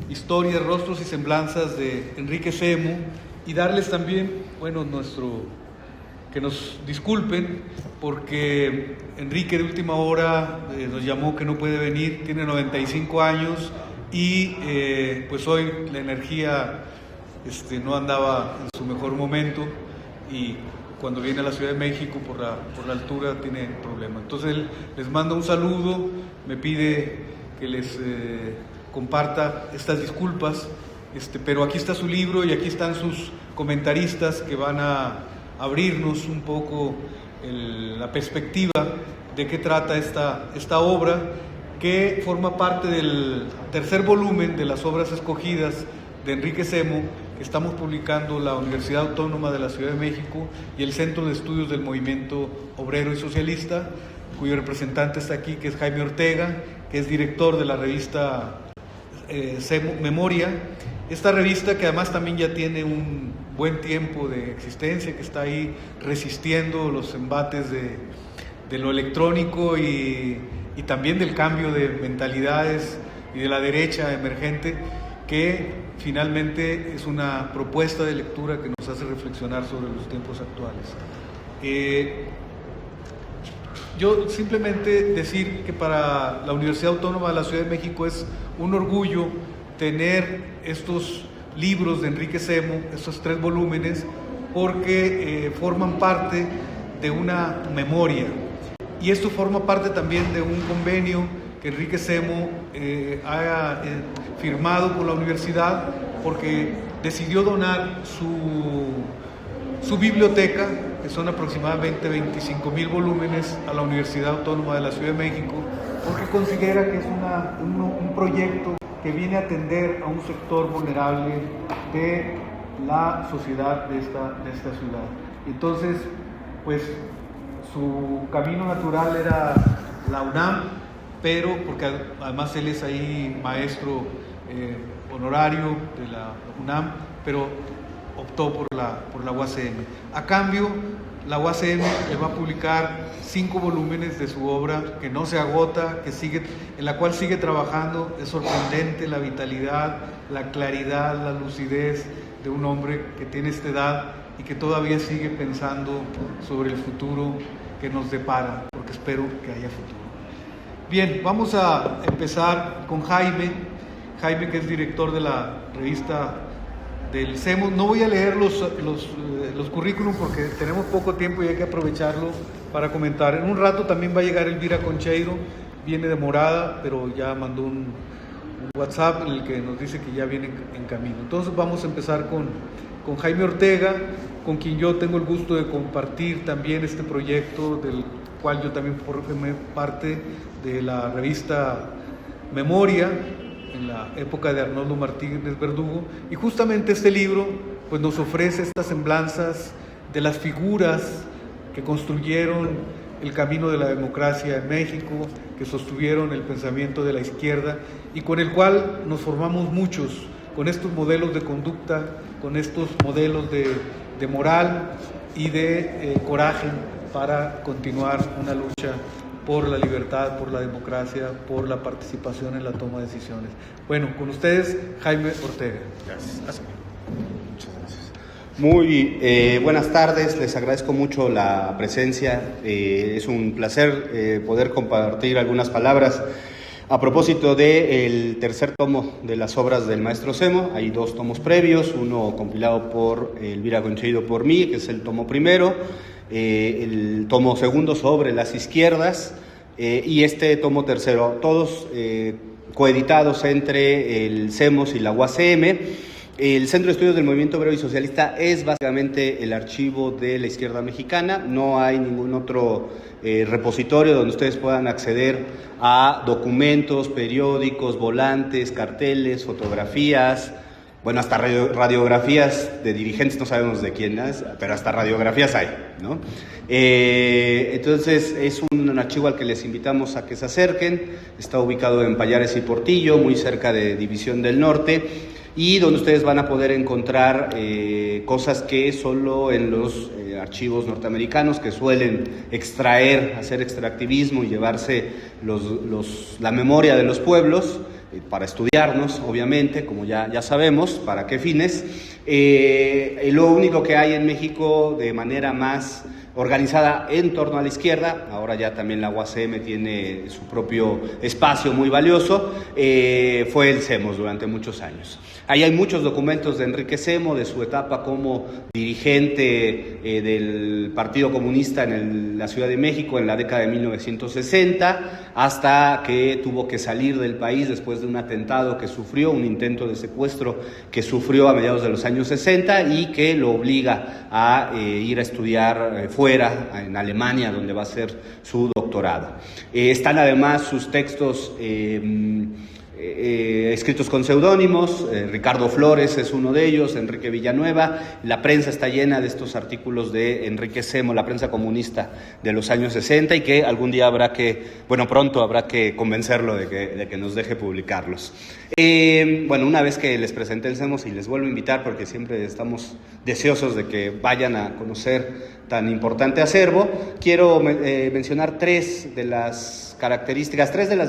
historias, rostros y semblanzas de Enrique Semo, y darles también, bueno, que nos disculpen porque Enrique de última hora nos llamó que no puede venir, tiene 95 años y pues hoy la energía no andaba en su mejor momento, y cuando viene a la Ciudad de México por la altura tiene problemas. Entonces él les manda un saludo, me pide que les comparta estas disculpas, pero aquí está su libro y aquí están sus comentaristas que van a abrirnos un poco la perspectiva de qué trata esta obra, que forma parte del tercer volumen de las obras escogidas de Enrique Semo, que estamos publicando la Universidad Autónoma de la Ciudad de México y el Centro de Estudios del Movimiento Obrero y Socialista, cuyo representante está aquí, que es Jaime Ortega, que es director de la revista Semo Memoria. Esta revista, que además también ya tiene un buen tiempo de existencia, que está ahí resistiendo los embates de lo electrónico y también del cambio de mentalidades y de la derecha emergente, que finalmente es una propuesta de lectura que nos hace reflexionar sobre los tiempos actuales. Yo simplemente decir que para la Universidad Autónoma de la Ciudad de México es un orgullo tener estos libros de Enrique Semo, estos 3 volúmenes, porque forman parte de una memoria, y esto forma parte también de un convenio que Enrique Semo ha firmado con la universidad, porque decidió donar su biblioteca, que son aproximadamente 25,000 volúmenes, a la Universidad Autónoma de la Ciudad de México, porque considera que es un proyecto que viene a atender a un sector vulnerable de la sociedad de esta ciudad. Entonces, pues su camino natural era la UNAM, pero porque además él es ahí maestro honorario de la UNAM, pero optó por la UACM. A cambio, la UACM le va a publicar 5 volúmenes de su obra, que no se agota, en la cual sigue trabajando. Es sorprendente la vitalidad, la claridad, la lucidez de un hombre que tiene esta edad y que todavía sigue pensando sobre el futuro que nos depara, porque espero que haya futuro. Bien, vamos a empezar con Jaime, que es director de la revista del Semo. No voy a leer los currículum porque tenemos poco tiempo y hay que aprovecharlo para comentar. En un rato también va a llegar Elvira Concheiro, viene demorada, pero ya mandó un WhatsApp en el que nos dice que ya viene en camino. Entonces vamos a empezar con Jaime Ortega, con quien yo tengo el gusto de compartir también este proyecto, del cual yo también formé parte de la revista Memoria, en la época de Arnoldo Martínez Verdugo, y justamente este libro pues nos ofrece estas semblanzas de las figuras que construyeron el camino de la democracia en México, que sostuvieron el pensamiento de la izquierda y con el cual nos formamos muchos, con estos modelos de conducta, con estos modelos de moral y de coraje para continuar una lucha por la libertad, por la democracia, por la participación en la toma de decisiones. Bueno, con ustedes, Jaime Ortega. Gracias. Muchas gracias. Muy buenas tardes, les agradezco mucho la presencia. Es un placer poder compartir algunas palabras a propósito del tercer tomo de las obras del maestro Semo. Hay 2 tomos previos, uno compilado por Elvira Concheiro por mí, que es el tomo primero, el tomo segundo sobre las izquierdas, y este tomo tercero, todos coeditados entre el CEMOS y la UACM. El Centro de Estudios del Movimiento Obrero y Socialista es básicamente el archivo de la izquierda mexicana. No hay ningún otro repositorio donde ustedes puedan acceder a documentos, periódicos, volantes, carteles, fotografías, bueno, hasta radiografías de dirigentes, no sabemos de quién es, pero hasta radiografías hay, ¿no? Entonces es un archivo al que les invitamos a que se acerquen. Está ubicado en Pallares y Portillo, muy cerca de División del Norte, y donde ustedes van a poder encontrar cosas que solo en los archivos norteamericanos, que suelen hacer extractivismo y llevarse la memoria de los pueblos, para estudiarnos, obviamente, como ya sabemos, para qué fines. Lo único que hay en México de manera más organizada en torno a la izquierda, ahora ya también la UACM tiene su propio espacio muy valioso, fue el CEMOS durante muchos años. Ahí hay muchos documentos de Enrique Semo, de su etapa como dirigente del Partido Comunista en la Ciudad de México en la década de 1960, hasta que tuvo que salir del país después de un atentado que sufrió, un intento de secuestro que sufrió a mediados de los años 60 y que lo obliga a ir a estudiar fuera, en Alemania, donde va a hacer su doctorado. Están además sus textos escritos con seudónimos, Ricardo Flores es uno de ellos, Enrique Villanueva. La prensa está llena de estos artículos de Enrique Semo, la prensa comunista de los años 60, y que algún día pronto habrá que convencerlo de que nos deje publicarlos. Una vez que les presenté el Semos, y les vuelvo a invitar porque siempre estamos deseosos de que vayan a conocer tan importante acervo, quiero mencionar tres de las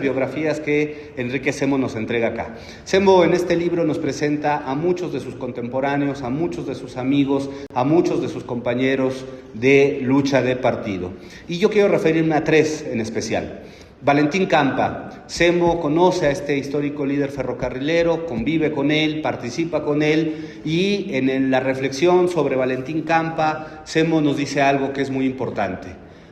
biografías que Enrique Semo nos entrega acá. Semo en este libro nos presenta a muchos de sus contemporáneos, a muchos de sus amigos, a muchos de sus compañeros de lucha de partido. Y yo quiero referirme a tres en especial. Valentín Campa. Semo conoce a este histórico líder ferrocarrilero, convive con él, participa con él, y en la reflexión sobre Valentín Campa, Semo nos dice algo que es muy importante.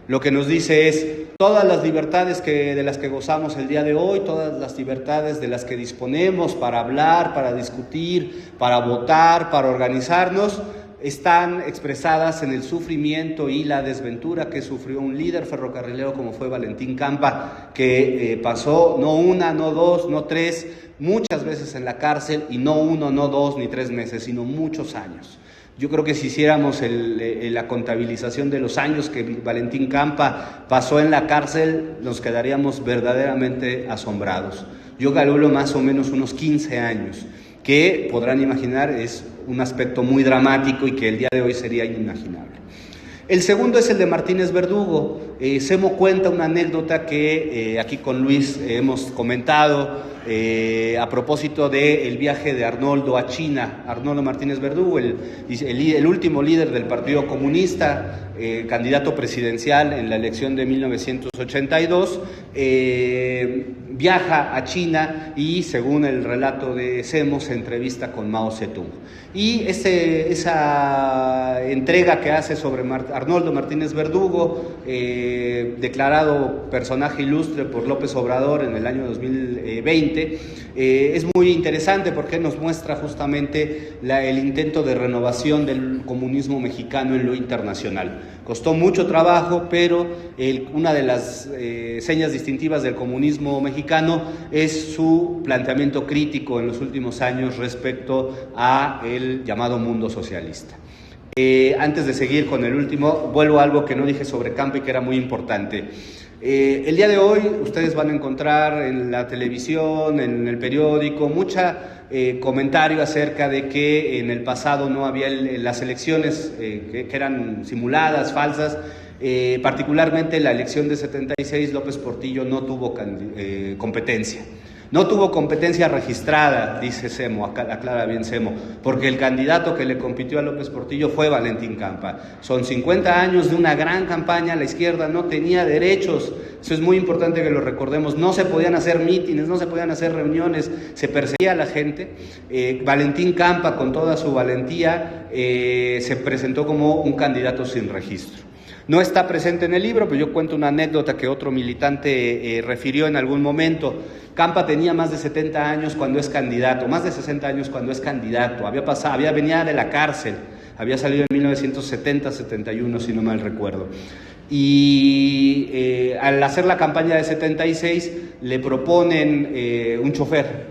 Lo que nos dice es: todas las libertades de las que gozamos el día de hoy, todas las libertades de las que disponemos para hablar, para discutir, para votar, para organizarnos, están expresadas en el sufrimiento y la desventura que sufrió un líder ferrocarrilero como fue Valentín Campa, que pasó no una, no dos, no tres, muchas veces en la cárcel, y no uno, no dos, ni 3 meses, sino muchos años. Yo creo que si hiciéramos la contabilización de los años que Valentín Campa pasó en la cárcel, nos quedaríamos verdaderamente asombrados. Yo calculo más o menos unos 15 años, que podrán imaginar es un aspecto muy dramático y que el día de hoy sería inimaginable. El segundo es el de Martínez Verdugo. Semo cuenta una anécdota que aquí con Luis hemos comentado a propósito del viaje de Arnoldo a China. Arnoldo Martínez Verdugo, el último líder del Partido Comunista, candidato presidencial en la elección de 1982, viaja a China y, según el relato de Semo, se entrevista con Mao Zedong. Y esa entrega que hace sobre Arnoldo Martínez Verdugo, declarado personaje ilustre por López Obrador en el año 2020, es muy interesante porque nos muestra justamente el intento de renovación del comunismo mexicano en lo internacional. Costó mucho trabajo, pero una de las señas distintivas del comunismo mexicano es su planteamiento crítico en los últimos años respecto a el llamado mundo socialista. Antes de seguir con el último, vuelvo a algo que no dije sobre Campa y que era muy importante. El día de hoy ustedes van a encontrar en la televisión, en el periódico, mucha comentario acerca de que en el pasado no había las elecciones que eran simuladas, falsas. Particularmente la elección de 76, López Portillo no tuvo competencia. No tuvo competencia registrada, dice Semo, aclara bien Semo, porque el candidato que le compitió a López Portillo fue Valentín Campa. Son 50 años de una gran campaña, la izquierda no tenía derechos, eso es muy importante que lo recordemos, no se podían hacer mítines, no se podían hacer reuniones, se perseguía a la gente. Valentín Campa, con toda su valentía, se presentó como un candidato sin registro. No está presente en el libro, pero yo cuento una anécdota que otro militante refirió en algún momento. Campa tenía más de 70 años cuando es candidato, más de 60 años cuando es candidato. Venía de la cárcel, había salido en 1970-71, si no mal recuerdo. Y al hacer la campaña de 76 le proponen un chofer.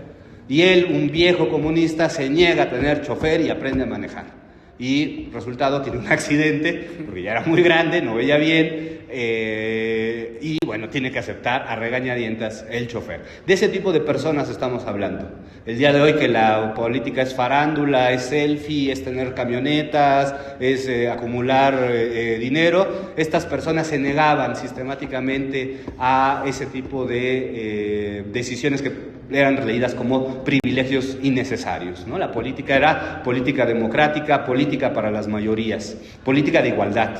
Y él, un viejo comunista, se niega a tener chofer y aprende a manejar. Y resultado, tiene un accidente, porque ya era muy grande, no veía bien, y bueno, tiene que aceptar a regañadientas el chofer. De ese tipo de personas estamos hablando. El día de hoy que la política es farándula, es selfie, es tener camionetas, es acumular dinero, estas personas se negaban sistemáticamente a ese tipo de decisiones que eran leídas como privilegios innecesarios, ¿no? La política era política democrática, política para las mayorías, política de igualdad.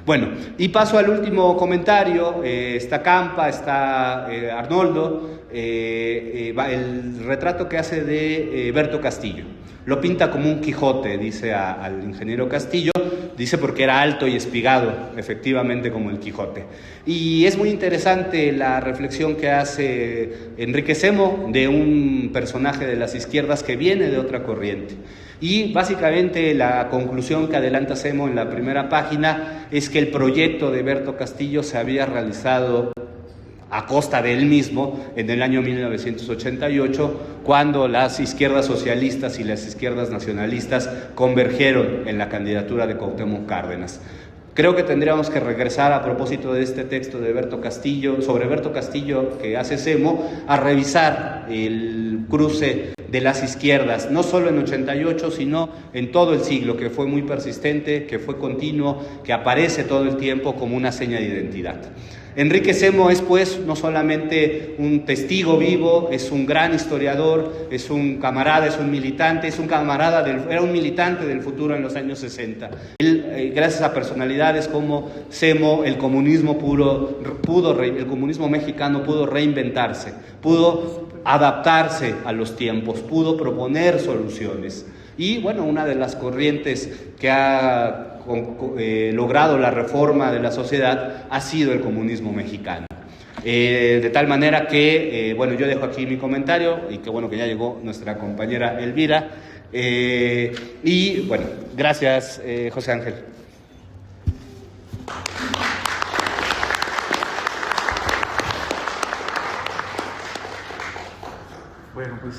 Bueno, y paso al último comentario. Está Campa, está Arnoldo, el retrato que hace de Berto Castillo. Lo pinta como un Quijote, dice al ingeniero Castillo, dice porque era alto y espigado, efectivamente como el Quijote. Y es muy interesante la reflexión que hace Enrique Semo de un personaje de las izquierdas que viene de otra corriente. Y básicamente la conclusión que adelanta Semo en la primera página es que el proyecto de Berto Castillo se había realizado a costa de él mismo en el año 1988, cuando las izquierdas socialistas y las izquierdas nacionalistas convergieron en la candidatura de Cuauhtémoc Cárdenas. Creo que tendríamos que regresar, a propósito de este texto de Berto Castillo, sobre Berto Castillo que hace Semo, a revisar el cruce de las izquierdas, no solo en 88, sino en todo el siglo, que fue muy persistente, que fue continuo, que aparece todo el tiempo como una seña de identidad. Enrique Semo es, pues, no solamente un testigo vivo, es un gran historiador, es un camarada, es un militante, era un militante del futuro en los años 60. Él, gracias a personalidades como Semo, el comunismo mexicano pudo reinventarse, pudo adaptarse a los tiempos, pudo proponer soluciones. Y bueno, una de las corrientes que ha logrado la reforma de la sociedad ha sido el comunismo mexicano. De tal manera que, bueno, yo dejo aquí mi comentario y qué bueno que ya llegó nuestra compañera Elvira. Y bueno, gracias, José Ángel. Bueno, pues